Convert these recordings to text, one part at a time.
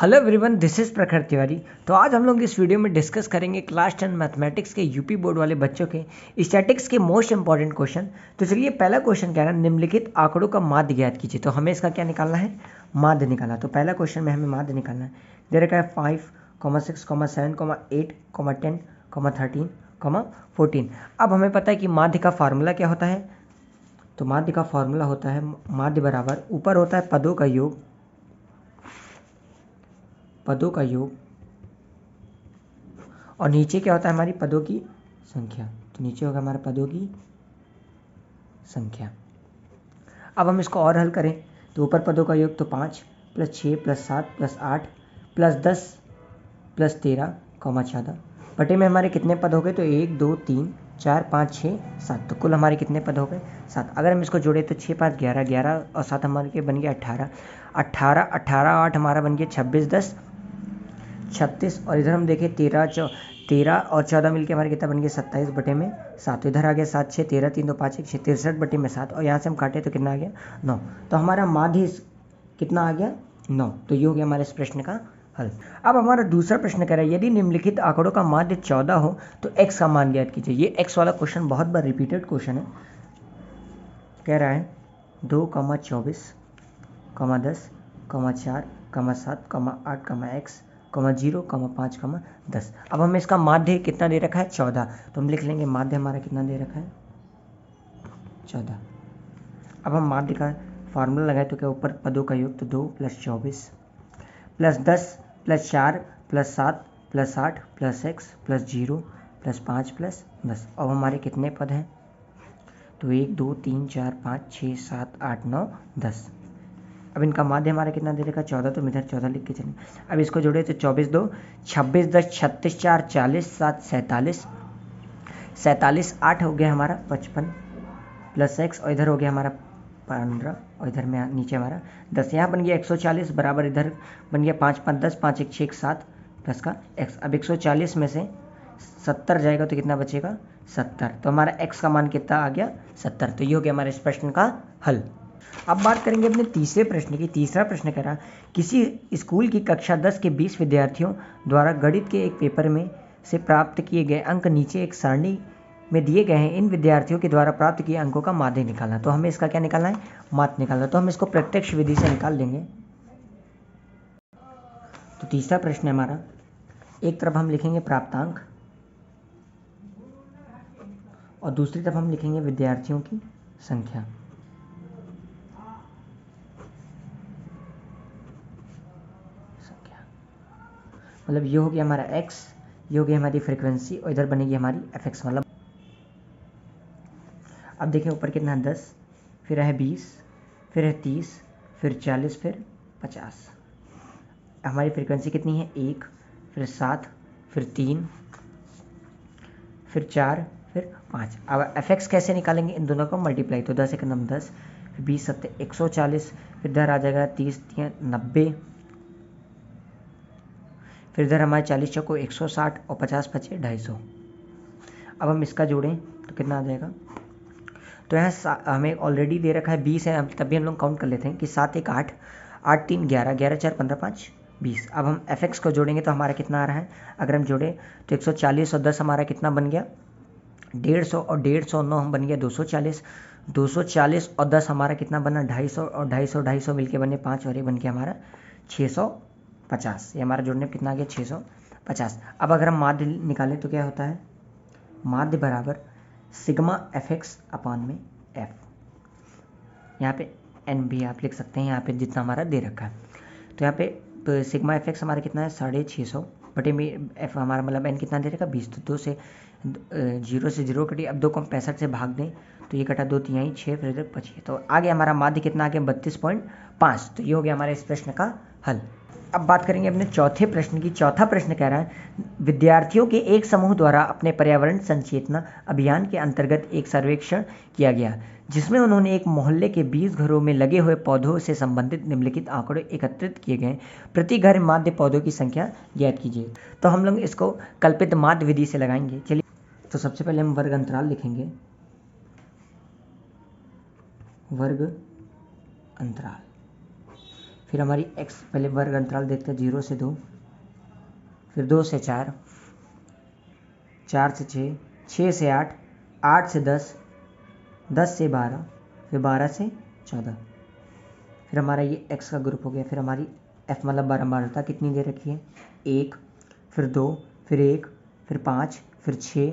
Hello everyone, this is प्रखर तिवारी। तो आज हम लोग इस वीडियो में डिस्कस करेंगे क्लास 10 मैथमेटिक्स के यूपी बोर्ड वाले बच्चों के स्टैटिक्स के मोस्ट इंपॉर्टेंट क्वेश्चन। तो चलिए, पहला क्वेश्चन कह रहा है निम्नलिखित आंकड़ों का माध्य ज्ञात कीजिए। तो हमें इसका क्या निकालना है? माध्य निकालना। तो पहला क्वेश्चन में हमें माध्य निकालना है। दे रखा है 5, 6, 7, 8, 10, 13, 14। अब हमें पता है कि माध्य का फार्मूला क्या होता है। तो माध्य का फार्मूला होता है माध्य बराबर, ऊपर होता है पदों का योग, और नीचे क्या होता है हमारी पदों की संख्या। तो नीचे होगा हमारे पदों की संख्या। अब हम इसको और हल करें तो ऊपर पदों का योग तो 5 + 6 + 7 + 8 + 10 + 13, 14। बटे में हमारे कितने पद हो गए? तो 1, 2, 3, 4, 5, 6, 7। तो कुल हमारे कितने पद हो गए? 7। अगर हम इसको जोड़े तो 6, 5, 11, 11 और 7 हमारे के बन गया 18, 18, 18, 8 हमारा बन गया 26, 10 36। और इधर हम देखें 13 और 14 मिलके हमारे कितना बन गया? 27 बटे में 7। इधर आ गया 7, 6, 13, 3, 2, 5, 1, 6, 63 बटे में 7। और यहाँ से हम काटे तो कितना आ गया? 9। तो हमारा माध्य कितना आ गया? 9। तो ये हो गया हमारे इस प्रश्न का हल। अब हमारा दूसरा प्रश्न कह रहा है यदि निम्नलिखित आंकड़ों का माध्य 14 हो तो x का मान ज्ञात कीजिए। ये x वाला क्वेश्चन बहुत बार रिपीटेड क्वेश्चन है। कह रहा है 2, 24, 10, 4, 7, 8, x, 0, 5, 10। अब हमें इसका माध्य कितना दे रखा है? 14। तो हम लिख लेंगे माध्य हमारा कितना दे रखा है? 14। अब हम माध्य का फार्मूला लगाए तो क्या ऊपर पदों का योग तो 2 + 24 + 10 + 4 + 7 + 8 + x + 0 + 5 + 10। अब हमारे कितने पद हैं? तो 1, 2, 3, 4, 5, 6, 7, 8, 9, 10। अब इनका माध्य हमारा कितना दे रखा? 14। तो हम इधर 14 लिख के चलें। अब इसको जोड़े तो 24, 2, 26, 10, 36, 4, 40, 7, 47, 47, 8 हो गया हमारा 55 + x, और इधर हो गया हमारा 15, और इधर में नीचे हमारा 10। यहाँ बन गया 140 बराबर, इधर बन गया 5, 5, 10, 5, 1, 6, 7 प्लस का x। अब 140 में से 70 जाएगा तो कितना बचेगा? 70। तो हमारा x का मान कितना आ गया? 70। तो ये हो गया हमारे इस प्रश्न का हल। अब बात करेंगे अपने तीसरे प्रश्न की। तीसरा प्रश्न कह रहा किसी स्कूल की कक्षा 10 के 20 विद्यार्थियों द्वारा गणित के एक पेपर में से प्राप्त किए गए अंक नीचे एक सारणी में दिए गए हैं। इन विद्यार्थियों के द्वारा प्राप्त किए अंकों का माध्य निकालना। तो हमें इसका क्या निकालना है? माध्य निकालना। तो हम इसको प्रत्यक्ष विधि से निकाल लेंगे। तो तीसरा प्रश्न है हमारा, एक तरफ हम लिखेंगे प्राप्तांक और दूसरी तरफ हम लिखेंगे विद्यार्थियों की संख्या। मतलब ये हो गया हमारा x, ये हो गई हमारी फ्रीक्वेंसी, और इधर बनेगी हमारी fx। मतलब अब देखें ऊपर कितना है? 10, फिर है 20, फिर है 30, फिर 40, फिर 50। हमारी फ्रीक्वेंसी कितनी है? 1, फिर 7, फिर 3, फिर 4, फिर 5। अब fx कैसे निकालेंगे? इन दोनों को मल्टीप्लाई। तो 10 × 9 10, फिर 20 × 7 140, फिर इधर आ जाएगा 30 × 3 90, फिर इधर हमारे 40 चौको 160 और 50 पचे 250। अब हम इसका जोड़ें तो कितना आ जाएगा? तो यहाँ हमें ऑलरेडी दे रखा है 20 है, तभी हम लोग काउंट कर लेते हैं कि 7, 1, 8, 8, 3, 11, 11, 4, 15, 5, 20। अब हम fx को जोड़ेंगे तो हमारा कितना आ रहा है? अगर हम जोड़े तो 140 और 10 हमारा कितना बन गया? 150, और 150 और 9 हम बन गया 240, 240 और 10 हमारा कितना बना? 250, और 250, 250 मिलके बने 5, और ये बन गया हमारा 650। ये हमारा जोड़ने में कितना आ गया? 650। अब अगर हम माध्य निकालें तो क्या होता है? माध्य बराबर सिग्मा fx अपान में f। यहाँ पे n भी आप लिख सकते हैं, यहाँ पे जितना हमारा दे रखा है। तो यहाँ पे सिग्मा fx हमारा कितना है? 650 बटे में f हमारा, मतलब n कितना दे रखा? 20। तो 2 से 0 से 0 कटी। अब 2 को हम 65 से भाग दें तो ये कटा 2 3 6, फिर इधर 25। तो आगे हमारा माध्य कितना आ गया? 32.5। तो ये हो गया हमारे इस प्रश्न का हल। अब बात करेंगे अपने चौथे प्रश्न की। चौथा प्रश्न कह रहा है विद्यार्थियों के एक समूह द्वारा अपने पर्यावरण संचेतना अभियान के अंतर्गत एक सर्वेक्षण किया गया जिसमें उन्होंने एक मोहल्ले के 20 घरों में लगे हुए पौधों से संबंधित निम्नलिखित आंकड़े एकत्रित किए गए। प्रति घर माध्य पौधों की संख्या ज्ञात कीजिए। तो हम लोग इसको कल्पित माध्य विधि से लगाएंगे। चलिए, तो सबसे पहले हम वर्ग अंतराल लिखेंगे। वर्ग अंतराल, फिर हमारी x पहले वर्ग अंतराल देखते हैं 0 से 2, फिर 2 से 4, 4 से 6, 6 से 8, 8 से 10, 10 से 12, फिर 12 से 14। फिर हमारा ये x का ग्रुप हो गया। फिर हमारी f मतलब बारंबारता कितनी दे रखी है, 1, फिर 2, फिर 1, फिर 5, फिर 6,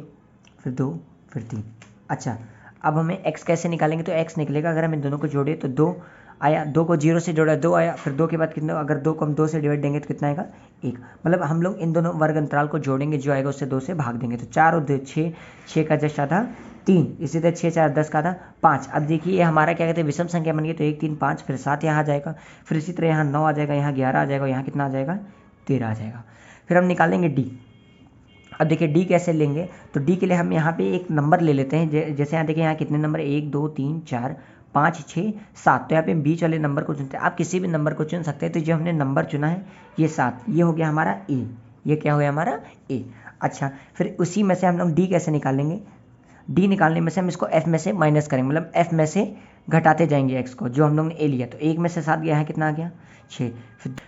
फिर 2, फिर 3। अच्छा, अब हमें x कैसे निकालेंगे, तो x निकलेगा अगर हम इन दोनों को जोड़े तो 2 आया, 2 को 0 से जोड़ा 2 आया, फिर 2 के बाद कितना, अगर 2 को हम 2 से डिवाइड देंगे तो कितना आएगा, 1। मतलब हम लोग इन दोनों वर्ग अंतराल को जोड़ेंगे, जो आएगा उससे 2 से भाग देंगे। तो 4 और 2 6, 6 का जस्ट आधा 3, इसी तरह 6 4 10 का आधा 5। अब देखिए ये हमारा क्या कहते हैं, विषम संख्या बन गई, तो 1 3 5, फिर 7 यहाँ आ जाएगा, फिर इसी तरह यहाँ 9 आ जाएगा, यहाँ 11 आ जाएगा, यहाँ कितना आ जाएगा, 13 आ जाएगा। फिर हम निकालेंगे डी। अब देखिए डी कैसे लेंगे, तो डी के लिए हम यहाँ पे एक नंबर ले लेते हैं। जैसे यहाँ देखिए यहाँ कितने नंबर, 1 2 3 4 5 6 7, तो यहाँ पे बीच वाले नंबर को चुनते हैं। आप किसी भी नंबर को चुन सकते हैं। तो जो हमने नंबर चुना है ये 7, ये हो गया हमारा ए, ये क्या हो गया हमारा ए। अच्छा, फिर उसी में से हम लोग डी कैसे निकालेंगे, डी निकालने में से हम इसको एफ में से माइनस करेंगे, मतलब एफ में से घटाते जाएंगे एक्स को, जो हम लोग ने ए लिया। तो 1 में से 7 गया है, कितना आ गया 6,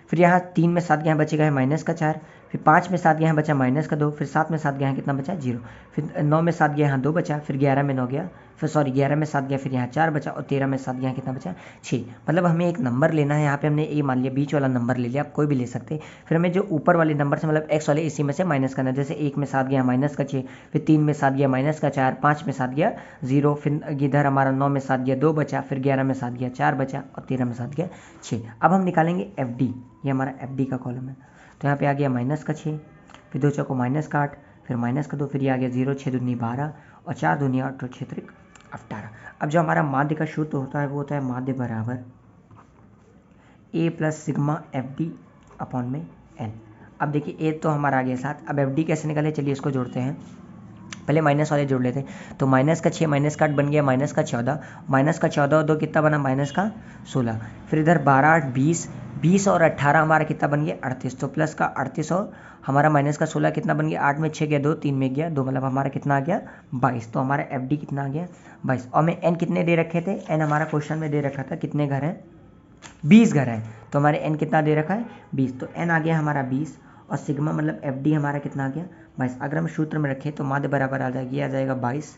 फिर यहाँ 3 में 7 गया है, बचेगा है माइनस का 4, फिर 5 में 7 गया है, बचा माइनस का 2, फिर 7 में 7 गया है, कितना बचा 0, फिर 9 में 7 गया यहाँ 2 बचा, फिर 11 में 9 गया, फिर 11 में 7 गया, फिर यहाँ 4 बचा, और 13 में 7 गया कितना बचा 6। मतलब हमें एक नंबर लेना है। यहाँ पे हमने ए मान लिया, बीच वाला नंबर ले लिया, आप कोई भी ले सकते हैं। फिर हमें जो ऊपर वाले नंबर से मतलब एक्स वाले इसी में से माइनस करना है। जैसे 1 में 7 गया माइनस का 6, फिर 3 में 7 गया माइनस का 4, 5 में 7 गया 0, फिर इधर हमारा 9 में 7 गया 2 बचा, फिर 11 में 7 गया 4 बचा, और 13 में 7 गया 6। अब हम निकालेंगे एफ डी, ये हमारा एफ डी का कॉलम है। तो यहाँ पे आ गया माइनस का 6, फिर 2 चौको माइनस का 8, फिर माइनस का 2, फिर ये आ गया 0, 6 दूनी 12, और 4 दूनी 8, और 6 त्रिक 18। अब जो हमारा माध्य का सूत्र होता है वो होता है माध्य बराबर A plus sigma F D upon में एन। अब देखिए ए तो हमारा आ गया 7, अब एफ डी कैसे निकाले, चलिए इसको जोड़ते हैं। पहले माइनस वाले जोड़ लेते हैं। तो माइनस का 6 माइनस का 8 बन गया माइनस का 14, माइनस का 14 और 2 कितना बना, माइनस का 16, फिर इधर 12 8 20, 20 और 18 हमारा कितना बन गया 38, तो प्लस का 38 और हमारा माइनस का 16 कितना बन गया, 8 में 6 गया 2, 3 में गया 2, मतलब हमारा कितना आ गया 22। तो हमारा एफ डी कितना आ गया 22। और हमें एन कितने दे रखे थे, एन हमारा क्वेश्चन में दे रखा था कितने घर हैं, 20 घर हैं। तो हमारे एन कितना दे रखा है 20, तो एन आ गया हमारा 20, और सिग्मा मतलब एफ डी हमारा कितना आ गया 22। अगर हम सूत्र में रखें तो माध्य बराबर आ जाएगी, आ जाएगा 22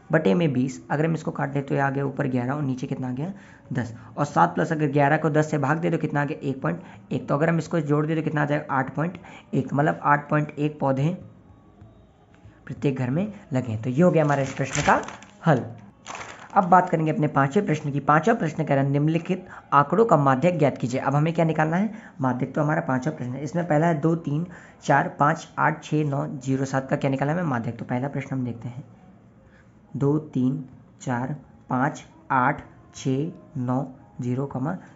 बटे में 20। अगर हम इसको काट दें तो ये आ गया ऊपर 11 और नीचे कितना आ गया 10, और 7 प्लस अगर 11 को 10 से भाग दे तो कितना आ गया 1.1। तो अगर हम इसको जोड़ दें तो कितना आ जाएगा 8.1, मतलब 8.1 पौधे प्रत्येक घर में लगे। तो ये हो गया हमारे इस प्रश्न का हल। अब बात करेंगे अपने पांचवें प्रश्न की। पांचवा प्रश्न कह रहा है निम्नलिखित आंकड़ों का माध्यक ज्ञात कीजिए। अब हमें क्या निकालना है, माध्यक। तो हमारा पांचवा प्रश्न है, इसमें पहला है 2 3 4 5 8 6 9 0 7 का क्या निकाला है, माध्यक। तो पहला प्रश्न हम देखते हैं, 2 3 4 5 8 6 9 0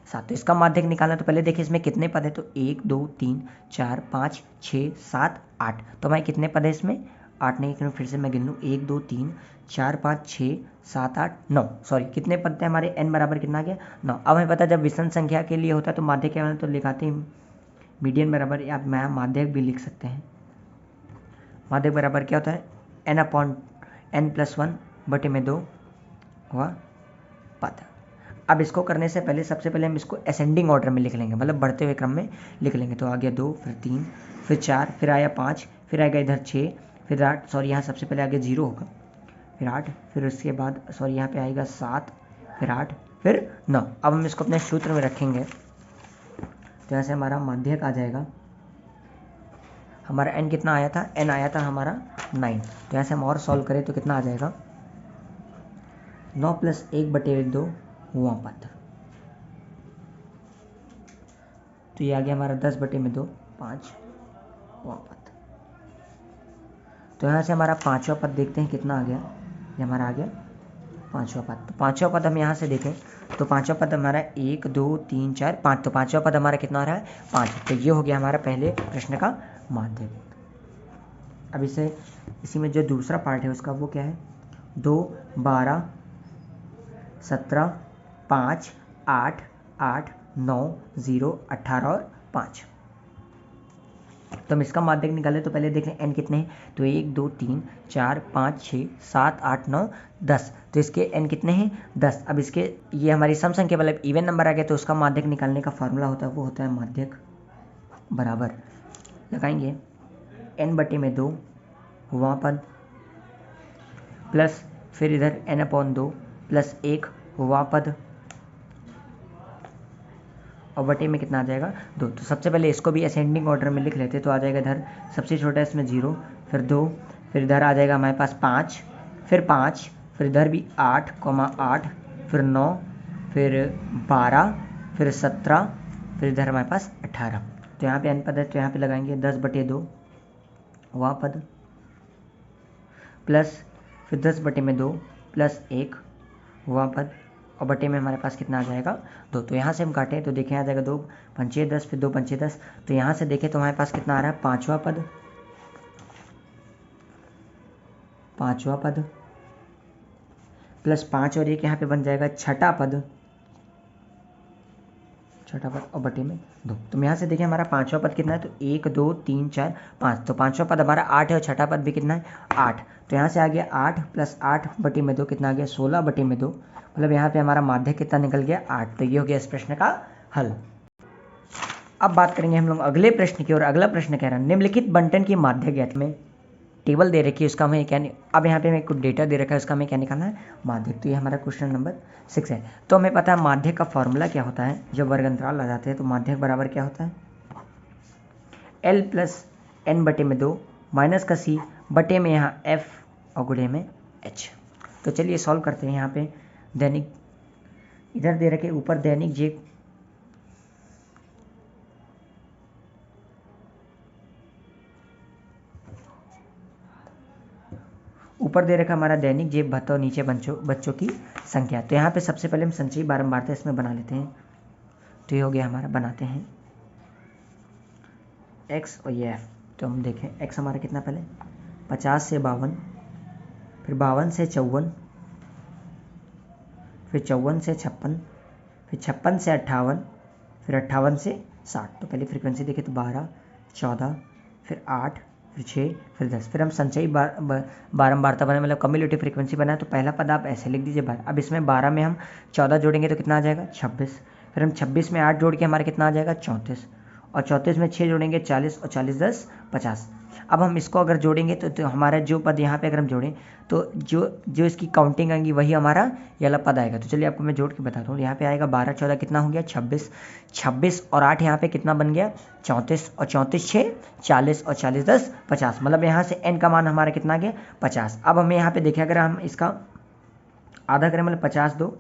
7। तो इसका माध्यक निकालना। तो पहले देखिए इसमें कितने पद है, तो 1 2 3 4 5 6 7 8। तो हमारे कितने पद है इसमें, 8 नहीं, फिर से मैं गिन लूँ, 1 2 3 4 5 6 7 8 9, सॉरी कितने पद थे हमारे, n बराबर कितना आ गया 9। अब हमें पता है जब विषम संख्या के लिए होता है तो माध्यक क्या होता है, तो लिखाते हैं मीडियन बराबर, या मैं माध्यक भी लिख सकते हैं। माध्यक बराबर क्या होता है, n अपॉन n प्लस 1 बटे में 2 हुआ पद। अब इसको करने से पहले सबसे पहले हम इसको असेंडिंग ऑर्डर में लिख लेंगे, मतलब बढ़ते हुए क्रम में लिख लेंगे। तो आ गया 2, फिर 3, फिर 4, फिर आया 5, फिर आएगा इधर 6, फिर 8, सॉरी यहाँ सबसे पहले आगे 0 होगा, फिर 8, फिर उसके बाद सॉरी यहाँ पे आएगा 7, फिर 8, फिर 9। अब हम इसको अपने सूत्र में रखेंगे तो यहाँ से हमारा माध्यक आ जाएगा, हमारा n कितना आया था, n आया था हमारा 9। तो यहाँ से हम और सॉल्व करें तो कितना आ जाएगा, 9 + 1 बटे 2 हुआ पद। तो ये आ गया हमारा 10 बटे में 2 5 हुआ पद। तो यहाँ से हमारा पाँचवा पद देखते हैं कितना आ गया, ये हमारा आ गया पाँचवा पद। तो पाँचवा पद हम यहाँ से देखें तो पाँचवा पद हमारा 1 2 3 4 5, तो पाँचवा पद हमारा कितना आ रहा है 5। तो ये हो गया हमारा पहले प्रश्न का माध्यक। अब इसी में जो दूसरा पार्ट है उसका वो क्या है, 2 12 17 5 8 8 9 0 18 और 5। तो हम इसका माध्यक निकालें तो पहले देख लें n कितने हैं, तो 1 2 3 4 5 6 7 8 9 10, तो इसके n कितने हैं 10। अब इसके ये हमारी सम संख्या मतलब इवन नंबर आ गया, तो उसका माध्यक निकालने का फार्मूला होता है वो होता है माध्यक बराबर लगाएंगे n/2 हुआ पद प्लस फिर इधर n/2 प्लस 1 हुआ पद और बटे में कितना आ जाएगा 2। तो सबसे पहले इसको भी असेंडिंग ऑर्डर में लिख लेते, तो आ जाएगा इधर सबसे छोटा है इसमें 0, फिर 2, फिर इधर आ जाएगा हमारे पास 5, फिर इधर भी 8,8, फिर 9, फिर 12, फिर 17, फिर इधर हमारे पास 18। तो यहाँ पे n पद है तो यहाँ पे लगाएंगे 10/2 वह पद प्लस फिर 10/2 प्लस 1 वह पद और बटे में हमारे पास कितना आ जाएगा 2। तो यहाँ से हम काटें तो देखें आ जाएगा 2 पंचे 10, फिर 2 पंचे 10, तो यहाँ से देखें तो हमारे पास कितना आ रहा है 5वां पद प्लस 5 और 1 यहाँ पे बन जाएगा छठा पद और बटे में 2। तो यहाँ से देखें हमारा 5वां पद कितना है, तो 1 2 3 4 5, तो 5वां पद हमारा 8 है और छठा पद भी कितना है 8। तो यहाँ से आ गया 8 प्लस 8/2 कितना आ गया 16/2, मतलब यहाँ पे हमारा माध्यक कितना निकल गया 8। तो ये हो गया इस प्रश्न का हल। अब बात करेंगे हम लोग अगले प्रश्न की, और अगला प्रश्न कह रहा है निम्नलिखित बंटन की माध्यक ज्ञात में टेबल दे रखी है उसका हमें क्या, अब यहाँ पे हमें कुछ डेटा दे रखा है उसका हमें क्या निकालना है माध्यक। तो ये हमारा क्वेश्चन नंबर 6 है। तो हमें पता है माध्यक का फॉर्मूला क्या होता है, जब वर्ग अंतराल आ जाते हैं तो माध्यक बराबर क्या होता है L प्लस n/2 माइनस का C बटे में यहाँ F और गुणे में H। तो चलिए सॉल्व करते हैं। यहाँ पे दैनिक इधर दे रखे ऊपर दैनिक जे ऊपर दे रखा हमारा दैनिक जेब भत्ता और नीचे बच्चों की संख्या। तो यहाँ पे सबसे पहले हम संचयी बारंबारता इसमें बना लेते हैं। तो ये हो गया हमारा, बनाते हैं x और ये f। तो हम देखें x हमारा कितना पहले 50 से 52, फिर 52 से 54, फिर 54 से 56, फिर 56 से 58, फिर 58 से 60। तो पहले फ्रीक्वेंसी देखें तो 12, 14, फिर 8, फिर 6, फिर 10। फिर हम संचयी बारंबारता बनाए मतलब कम्युलेटिव फ्रीक्वेंसी बनाए। तो पहला पद आप ऐसे लिख दीजिए 12। अब इसमें 12 में हम 14 जोड़ेंगे तो कितना आ जाएगा 26, फिर हम 26 में 8 जोड़ के हमारे कितना आ जाएगा 34, और 34 में 6 जोड़ेंगे 40, और 40 10 50। अब हम इसको अगर जोड़ेंगे तो हमारा जो पद यहाँ पे अगर हम जोड़ें तो जो इसकी काउंटिंग आएंगी वही हमारा ये वाला पद आएगा। तो चलिए आपको मैं जोड़ के बताता हूँ। यहाँ पे आएगा 12 14 कितना हो गया 26, 26 और 8 यहाँ पे कितना बन गया 34, और 34 6 40, और 40 10 50, मतलब यहाँ से n का मान हमारा कितना आ गया 50। अब हमें यहाँ पे देखें अगर हम इसका आधा करें मतलब 50 2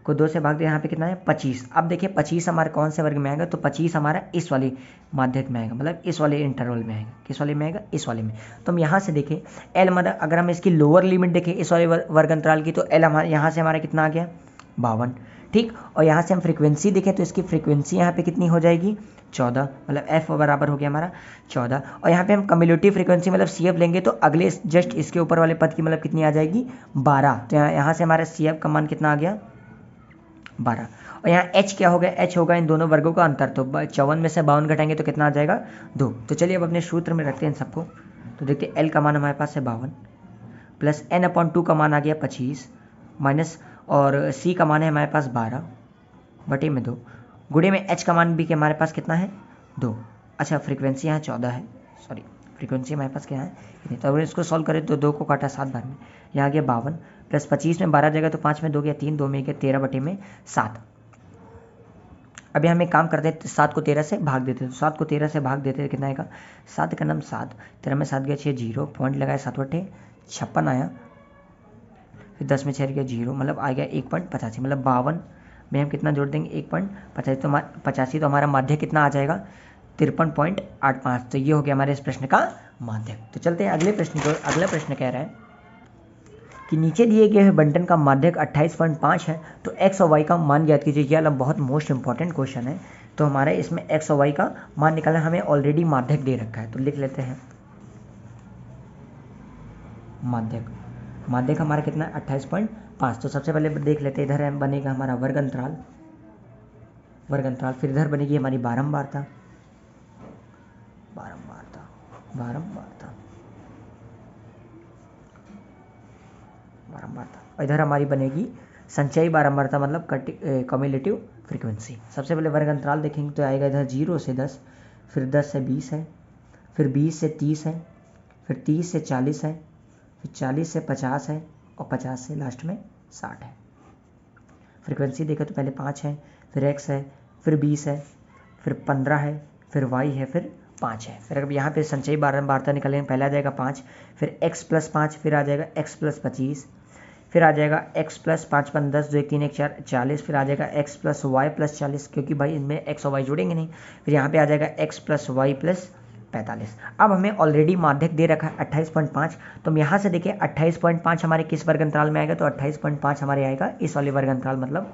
को 2 से भाग दे, यहाँ पे कितना है 25। अब देखिए 25 हमारे कौन से वर्ग में आएगा, तो 25 हमारा इस वाली माध्यक में आएगा, मतलब इस वाले इंटरवल में आएगा। किस वाले में आएगा इस वाले में। तो हम यहाँ से देखें L मतलब अगर हम इसकी लोअर लिमिट देखें इस वाले वर्ग अंतराल की, तो L हमारे यहाँ से हमारा कितना आ गया 52, ठीक। और यहाँ से हम फ्रीक्वेंसी देखें तो इसकी फ्रीक्वेंसी यहाँ पे कितनी हो जाएगी 14, मतलब f बराबर हो गया हमारा 14। और यहाँ पे हम कम्युलेटिव फ्रीक्वेंसी मतलब CF लेंगे तो अगले जस्ट इसके ऊपर वाले पद की मतलब कितनी आ जाएगी 12। तो यहाँ से हमारा CF का मान कितना आ गया 12। और यहाँ h क्या होगा, h होगा इन दोनों वर्गों का अंतर। तो 54 में से 52 घटाएंगे तो कितना आ जाएगा 2। तो चलिए अब अपने सूत्र में रखते हैं इन सबको। तो देखिए L का मान हमारे पास है 52, प्लस n/2 का मान आ गया 25, माइनस और C का मान है हमारे पास 12 बटे में 2, गुणे में h का मान भी कि हमारे पास कितना है 2। अच्छा फ्रीक्वेंसी यहाँ 14 है, सॉरी फ्रीक्वेंसी हमारे पास क्या है। तो अगर इसको सॉल्व करें तो 2 को काटा 7 बार में, यहाँ आ गया 52, प्लस 25 में 12 जाएगा तो 5 में 2 गया 3, 2 में गया 13 बटे में 7। अभी हम एक काम करते हैं 7 को 13 से भाग देते हैं। तो 7 को 13 से भाग देते हैं कितना आएगा 7 का नाम 7, 13 में 7 गया 6, 0 पॉइंट लगाया 7 बटे 56 आया, फिर 10 में 6 गया 0, मतलब आ गया 1.85, मतलब 52 में हम कितना जोड़ देंगे 1.85, तो 85 तो हमारा माध्यक कितना आ जाएगा 53.85। तो ये हो गया हमारे इस प्रश्न का माध्यक। तो चलते हैं अगले प्रश्न को। अगला प्रश्न कह रहा है कि नीचे दिए गए बंटन का माध्यक 28.5 है, तो x और y का मान ज्ञात कीजिए। यह बहुत मोस्ट इंपॉर्टेंट क्वेश्चन है। तो हमारे इसमें x और y का मान निकालना, हमें ऑलरेडी माध्यक दे रखा है तो लिख लेते हैं माध्यक हमारा कितना है 28.5। तो सबसे पहले देख लेते हैं, इधर बनेगा हमारा वर्ग अंतराल, फिर इधर बनेगी हमारी बारंबारता, बारंबारता। और इधर हमारी बनेगी संचयी बारंबारता मतलब कम्युलेटिव फ्रीक्वेंसी। सबसे पहले वर्ग अंतराल देखेंगे तो आएगा इधर 0 से 10, फिर 10 से 20 है, फिर 20 से 30 है, फिर 30 से 40 है, फिर 40 से 50 है और 50 से लास्ट में 60 है। फ्रीक्वेंसी देखें तो पहले 5 है, फिर x है, फिर 20 है, फिर 15 है, फिर y है, फिर 5 है। फिर अब यहाँ पे संचयी बारंबारता निकालेंगे, पहले आ जाएगा 5, फिर x प्लस 5, फिर आ जाएगा x प्लस 25, फिर आ जाएगा x प्लस 5 5 10 2 1 3 1 4 40, फिर आ जाएगा x प्लस वाई प्लस 40, क्योंकि भाई इनमें x और y जोड़ेंगे नहीं। फिर यहाँ पे आ जाएगा x प्लस वाई प्लस 45। अब हमें ऑलरेडी माध्यक दे रखा है 28.5, तो हम यहाँ से देखिए 28.5 हमारे किस वर्ग अंतराल में आएगा, तो 28.5 हमारे आएगा इस वाले वर्ग अंतराल मतलब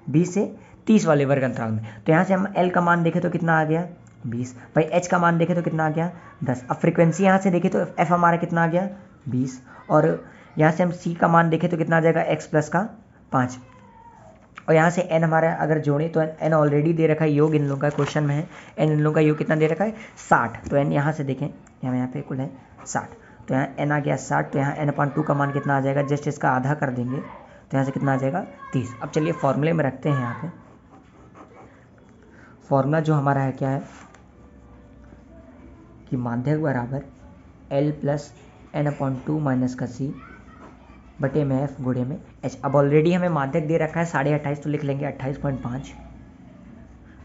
20 से 30 वाले वर्ग अंतराल में। तो यहाँ से हम L का मान देखें तो कितना आ गया 20, भाई H का मान देखें तो कितना आ गया 10। अब फ्रीक्वेंसी यहाँ से देखें तो F हमारा कितना आ गया 20, और यहाँ से हम C का मान देखें तो कितना आ जाएगा x प्लस का 5, और यहाँ से n हमारा अगर जोड़ें तो n ऑलरेडी दे रखा है, योग इन लोगों का क्वेश्चन में है, n इन लोगों का योग कितना दे रखा है 60, तो n यहाँ से देखें यहाँ पे कुल है 60, तो यहाँ n आ गया 60, तो यहाँ n/2 का मान कितना आ जाएगा, जस्ट इसका आधा कर देंगे तो यहाँ से कितना आ जाएगा 30। अब चलिए फॉर्मूले में रखते हैं। यहाँ पे फॉर्मूला जो हमारा है क्या है कि माध्यक बराबर L प्लस n/2 माइनस का C बटे में F गुणे में H। अब ऑलरेडी हमें माध्यक दे रखा है 28.5, तो लिख लेंगे 28.5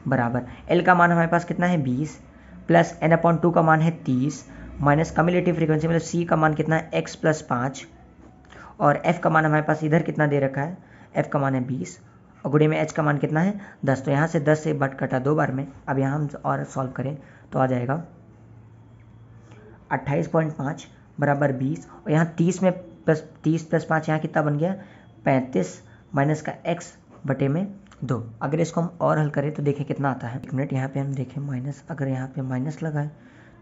बराबर L का मान हमारे पास कितना है 20, प्लस n/2 का मान है 30, माइनस कम्युलेटिव फ्रीक्वेंसी मतलब C का मान कितना है x प्लस 5, और F का मान हमारे पास इधर कितना दे रखा है, F का मान है 20, और गुणे में H का मान कितना है 10, तो यहाँ से 10 से बट कटा 2 बार में। अब यहाँ हम और सॉल्व करें तो आ जाएगा 28.5 बराबर 20, और यहाँ 30 में प्लस 30 प्लस 5 यहाँ कितना बन गया 35, माइनस का x बटे में 2। अगर इसको हम और हल करें तो देखें कितना आता है, एक मिनट यहाँ पे हम देखें माइनस, अगर यहाँ पे माइनस लगाए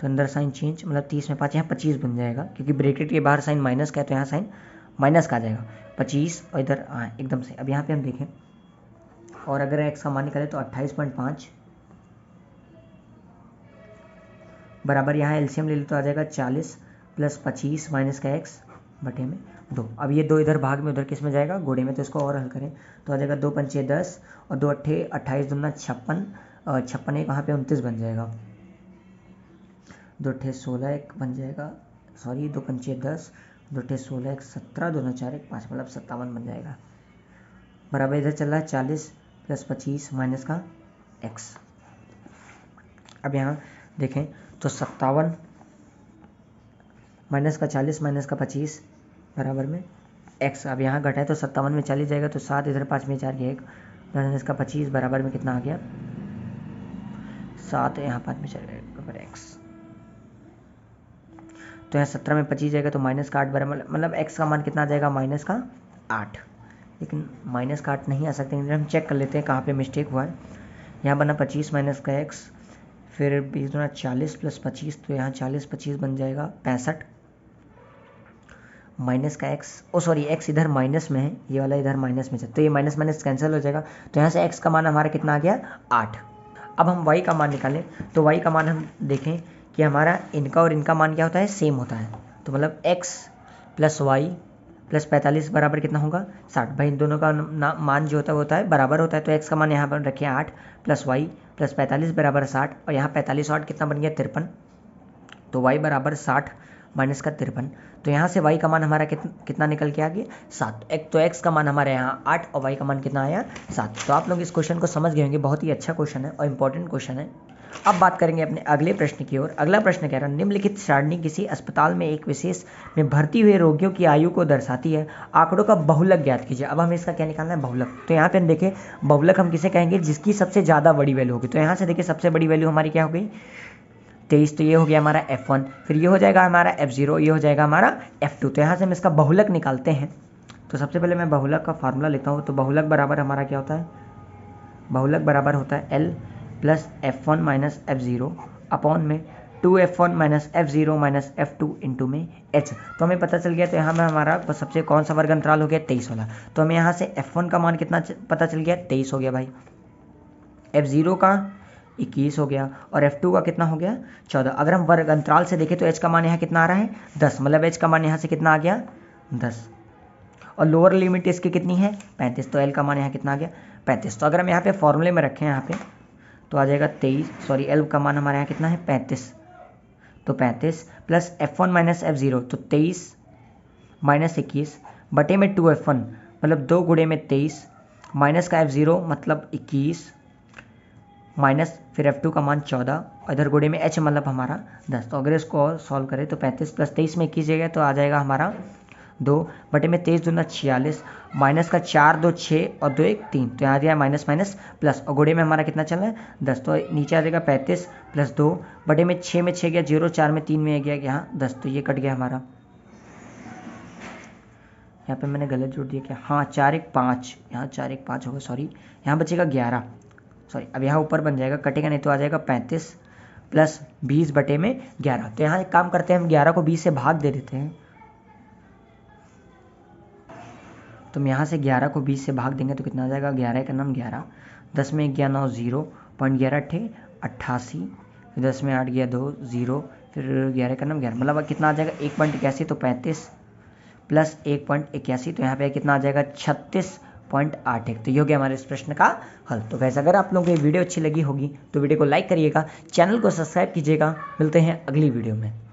तो अंदर साइन चेंज मतलब 30 में 5 यहाँ 25 बन जाएगा, क्योंकि ब्रैकेट के बाहर साइन माइनस का है तो यहाँ साइन माइनस का आ जाएगा 25, और इधर एकदम से। अब यहाँ पे हम देखें और अगर x का मान निकाले तो 28.5 बराबर यहाँ एलसीएम ले लो तो आ जाएगा 40 प्लस 25 माइनस का x बटे में 2। अब ये 2 इधर भाग में उधर किस में जाएगा गुणे में, तो इसको और हल करें तो आ जाएगा 2 पंचे 10 और 2 अट्ठे 28 दूना 56, 56 एक वहाँ पे 29 बन जाएगा, 2 अट्ठे 16 एक बन जाएगा, सॉरी 2 पंचे 10, 2 अट्ठे 16 एक 17, 2 4 एक 5 मतलब 57 बन जाएगा। बराबर इधर चल रहा है 40 प्लस 25 माइनस का x। अब यहाँ देखें तो 57 माइनस का 40 माइनस का 25 बराबर में x। अब यहाँ घटाए तो 57 में 40 जाएगा तो 7, इधर 5 में 4 1 माइनस का 25 बराबर में कितना आ गया 7, यहाँ 5 में 4 बराबर x। तो यहाँ 17 में 25 जाएगा तो माइनस का 8 बराबर मतलब x का मान कितना आ जाएगा माइनस का 8, लेकिन माइनस का 8 नहीं आ सकते, हम चेक कर लेते हैं कहाँ पे मिस्टेक हुआ है। यहाँ बना 25 माइनस का x, फिर 20 दूना 40 प्लस 25, तो यहाँ 40 25 बन जाएगा 65, माइनस का x, ओ सॉरी x इधर माइनस में है, ये वाला इधर माइनस में है तो ये माइनस माइनस कैंसिल हो जाएगा, तो यहाँ से x का मान हमारा कितना आ गया 8। अब हम y का मान निकालें तो y का मान हम देखें कि हमारा इनका और इनका मान क्या होता है सेम होता है, तो मतलब x प्लस वाई प्लस 45 बराबर कितना होगा 60। भाई इन दोनों का मान जो होता है बराबर होता है, तो x का मान यहाँ पर रखिए 8 प्लस वाई प्लस 45 बराबर 60, और यहाँ 45 और 8 कितना बन गया 53, तो y बराबर 60 माइनस का 53, तो यहाँ से y का मान हमारा कितना निकल के आ गया 7। तो x का मान हमारे यहाँ 8 और y का मान कितना आया 7। तो आप लोग इस क्वेश्चन को समझ गए होंगे, बहुत ही अच्छा क्वेश्चन है और इम्पोर्टेंट क्वेश्चन है। अब बात करेंगे अपने अगले प्रश्न की ओर। अगला प्रश्न कह रहा है निम्नलिखित सारणी किसी अस्पताल में एक विशेष में भर्ती हुए रोगियों की आयु को दर्शाती है, आंकड़ों का बहुलक ज्ञात कीजिए। अब हमें इसका क्या निकालना है बहुलक, तो यहाँ पे हम देखें बहुलक हम किसे कहेंगे जिसकी सबसे ज़्यादा बड़ी वैल्यू होगी, तो यहाँ से देखिए सबसे बड़ी वैल्यू हमारी क्या हो गई 23, तो ये हो गया हमारा f1, फिर ये हो जाएगा हमारा f0, ये हो जाएगा हमारा f2। तो यहाँ से हम इसका बहुलक निकालते हैं। तो सबसे पहले मैं बहुलक का फार्मूला लिखता हूँ, तो बहुलक बराबर हमारा क्या होता है, बहुलक बराबर होता है L plus f1 minus f0 upon में 2f1 minus f0 minus f2 into में h। तो हमें पता चल गया, तो यहाँ में हमारा सबसे कौन सा वर्ग अंतराल हो गया 23 वाला, तो हमें यहाँ से f1 का मान कितना पता चल गया 23 हो गया भाई, f0 का 21 हो गया, और F2 का कितना हो गया 14। अगर हम वर्ग अंतराल से देखें तो h का मान यहाँ कितना आ रहा है 10, मतलब h का मान यहाँ से कितना आ गया 10, और लोअर लिमिट इसकी कितनी है 35, तो L का मान यहाँ कितना आ गया 35। तो अगर हम यहाँ पे फॉर्मूले में रखें यहाँ पे तो आ जाएगा 23, सॉरी L का मान हमारे यहाँ कितना है 35, तो 35 प्लस F1 माइनस F0, तो 23 माइनस 21 बटे में 2F1, मतलब 2 गुणे में 23, माइनस का F0 मतलब 21, माइनस फिर F2 का मान 14, और इधर गुणे में H मतलब हमारा 10। तो अगर इसको और सॉल्व करें तो 35 प्लस 23 में 21 जाएगा तो आ जाएगा हमारा 2 बटे में 23 दूना 46, माइनस का 4 2 6 और 2 1 3, तो यहाँ आ गया माइनस माइनस प्लस, और गुणे में हमारा कितना चल रहा है 10, तो नीचे आ जाएगा 35 प्लस 2 बटे में 6 में 6 गया 0, 4 में 3 में गया यहाँ 10, तो ये कट गया हमारा। यहाँ पे मैंने गलत जोड़ दिया क्या, हाँ 4 1 5, यहाँ 4 1 5 होगा, सॉरी यहाँ बचेगा 11, सॉरी अब यहाँ ऊपर बन जाएगा, कटेगा नहीं तो आ जाएगा 35 प्लस 20 बटे में 11। तो यहाँ एक काम करते हैं, हम 11 को 20 से भाग दे देते हैं, तो हम यहाँ से 11 को 20 से भाग देंगे तो कितना आ जाएगा 11 का नाम 11, 10 में 1 9 0, 0.11 थे 88, फिर 10 में 8 गया 2 0, फिर 11 का नाम 11, मतलब कितना आ जाएगा 1.81, तो 35 प्लस 1.81, तो यहाँ पे कितना आ जाएगा 36.81। तो ये हो गया हमारे इस प्रश्न का हल। तो वैसे अगर आप लोगों को ये वीडियो अच्छी लगी होगी तो वीडियो को लाइक करिएगा, चैनल को सब्सक्राइब कीजिएगा, मिलते हैं अगली वीडियो में।